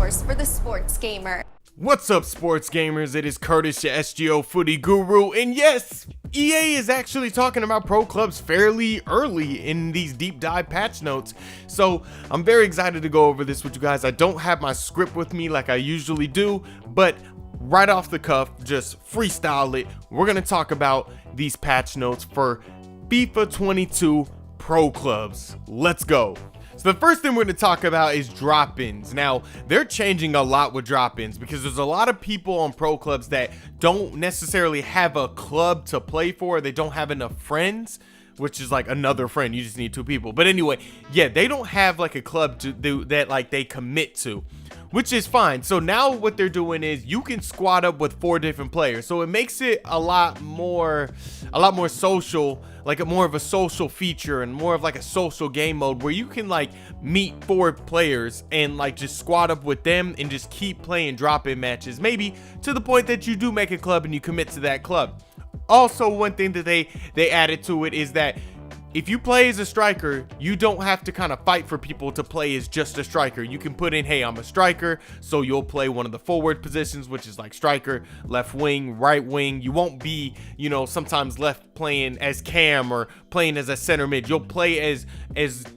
source for the sports gamer. What's up, sports gamers? It is Curtis, your SGO footy guru, and yes, EA is actually talking about pro clubs fairly early in these deep dive patch notes, so I'm very excited to go over this with you guys. I don't have my script with me like I usually do, but right off the cuff, just freestyle it. We're gonna talk about these patch notes for FIFA 22 pro clubs. Let's go. So the first thing we're going to talk about is drop-ins. Now, they're changing a lot with drop-ins because there's a lot of people on pro clubs that don't necessarily have a club to play for. They don't have enough friends, which is like another friend. You just need two people. But anyway, yeah, they don't have like a club to do that like they commit to, which is fine. So now what they're doing is you can squad up with 4 different players. So it makes it a lot more social, like more of a social feature and more of like a social game mode where you can like meet 4 players and like just squad up with them and just keep playing drop-in matches, maybe to the point that you do make a club and you commit to that club. Also, one thing that they added to it is that if you play as a striker, you don't have to kind of fight for people to play as just a striker. You can put in, hey, I'm a striker, so you'll play one of the forward positions, which is like striker, left wing, right wing. You won't be, you know, sometimes left playing as cam or playing as a center mid. You'll play as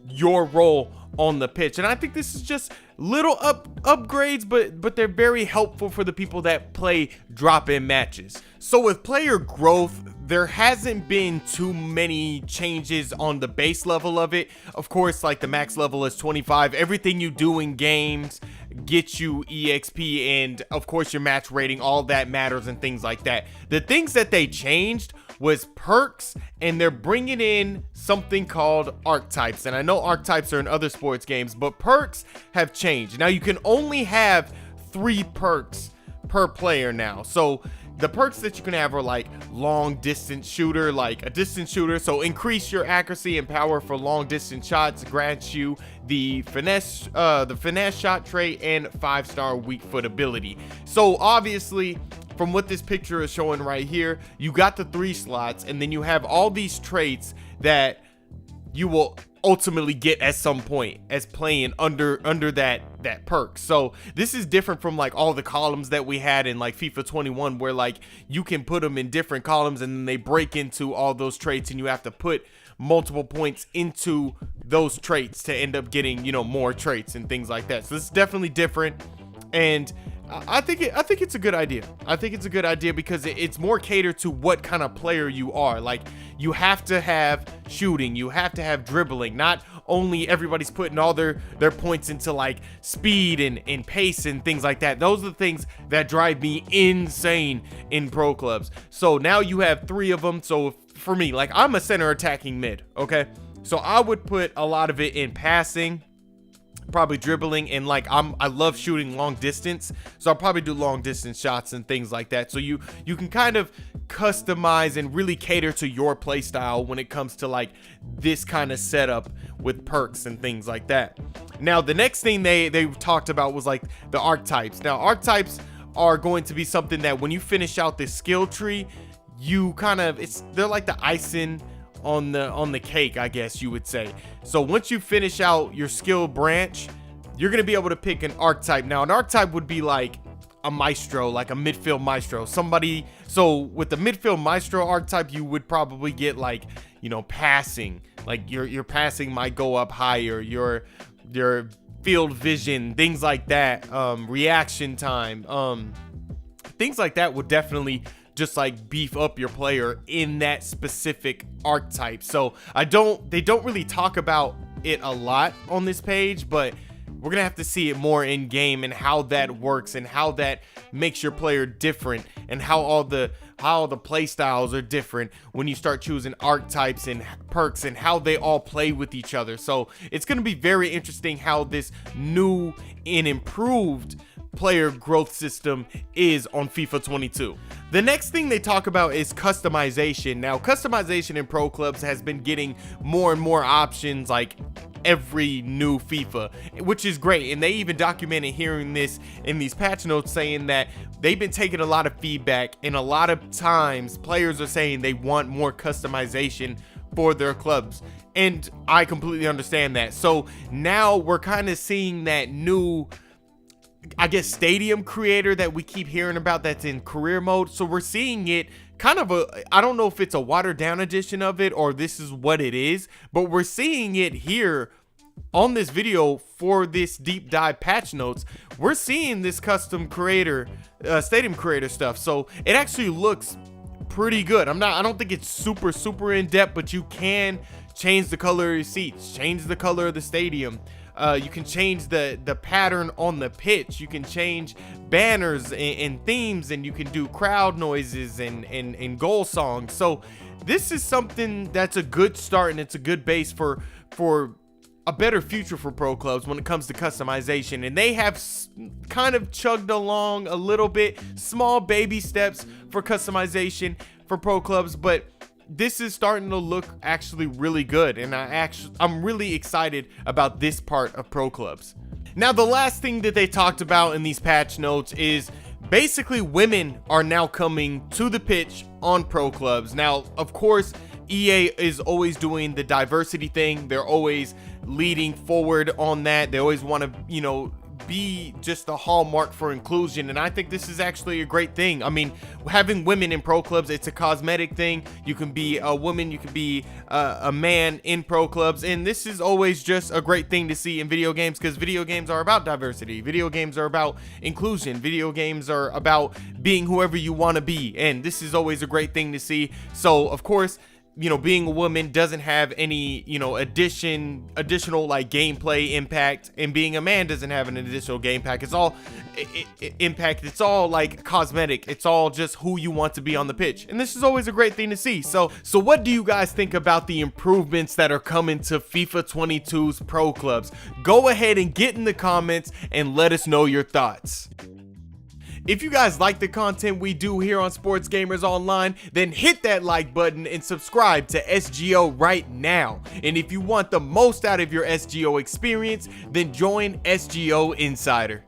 your role on the pitch. And I think this is just little upgrades, but they're very helpful for the people that play drop-in matches. So with player growth, there hasn't been too many changes on the base level of it. Of course, like the max level is 25. Everything you do in games gets you EXP, and of course your match rating, all that matters and things like that. The things that they changed was perks, and they're bringing in something called archetypes. And I know archetypes are in other sports games, but perks have changed. Now you can only have 3 perks per player now. So the perks that you can have are like long distance shooter, like a distance shooter. So increase your accuracy and power for long distance shots, grants you the finesse shot trait, and 5-star weak foot ability. So obviously, from what this picture is showing right here, you got the 3 slots, and then you have all these traits that you will ultimately get at some point as playing under that perk. So this is different from like all the columns that we had in like FIFA 21, where like you can put them in different columns and then they break into all those traits, and you have to put multiple points into those traits to end up getting, you know, more traits and things like that. So this is definitely different, and I think it's a good idea. I think it's a good idea because it's more catered to what kind of player you are. Like, you have to have shooting, you have to have dribbling. Not only everybody's putting all their points into like speed and pace and things like that. Those are the things that drive me insane in pro clubs. So now you have 3 of them. So for me, like, I'm a center attacking mid, okay? So I would put a lot of it in passing, probably dribbling, and like I love shooting long distance, so I'll probably do long distance shots and things like that. So you can kind of customize and really cater to your play style when it comes to like this kind of setup with perks and things like that. Now the next thing they talked about was like the archetypes. Now archetypes are going to be something that when you finish out this skill tree, you kind of, they're like the icing on the cake, I guess you would say. So once you finish out your skill branch, you're gonna be able to pick an archetype. Now an archetype would be like a maestro, like a midfield maestro, somebody. So with the midfield maestro archetype, you would probably get like, you know, passing, like your passing might go up higher, your field vision, things like that, reaction time, things like that would definitely just like beef up your player in that specific archetype. So they don't really talk about it a lot on this page, but we're gonna have to see it more in game and how that works and how that makes your player different, and how all the play styles are different when you start choosing archetypes and perks and how they all play with each other. So it's gonna be very interesting how this new and improved player growth system is on FIFA 22. The next thing they talk about is customization. Now customization in pro clubs has been getting more and more options like every new FIFA, which is great. And they even documented hearing this in these patch notes, saying that they've been taking a lot of feedback, and a lot of times players are saying they want more customization for their clubs, and I completely understand that. So now we're kind of seeing that new I guess, stadium creator that we keep hearing about that's in career mode. So we're seeing it kind of I don't know if it's a watered down edition of it or this is what it is, but we're seeing it here on this video for this deep dive patch notes. We're seeing this custom creator, stadium creator stuff. So it actually looks pretty good. I don't think it's super in depth, but you can change the color of your seats, change the color of the stadium. You can change the pattern on the pitch. You can change banners and themes, and you can do crowd noises and goal songs. So this is something that's a good start, and it's a good base for a better future for pro clubs when it comes to customization. And they have kind of chugged along a little bit, small baby steps for customization for pro clubs, but this is starting to look actually really good, and I'm really excited about this part of pro clubs. Now, the last thing that they talked about in these patch notes is basically women are now coming to the pitch on pro clubs. Now, of course, EA is always doing the diversity thing. They're always leading forward on that. They always want to, be just a hallmark for inclusion, and I think this is actually a great thing. I mean, having women in pro clubs, it's a cosmetic thing. You can be a woman, you can be a man in pro clubs, and this is always just a great thing to see in video games, because video games are about diversity. Video games are about inclusion. Video games are about being whoever you want to be, and this is always a great thing to see. So of course, being a woman doesn't have any, additional like gameplay impact, and being a man doesn't have an additional game pack. It's all impact. It's all like cosmetic. It's all just who you want to be on the pitch, and this is always a great thing to see. So what do you guys think about the improvements that are coming to FIFA 22's pro clubs? Go ahead and get in the comments and let us know your thoughts. If you guys like the content we do here on Sports Gamers Online, then hit that like button and subscribe to SGO right now. And if you want the most out of your SGO experience, then join SGO Insider.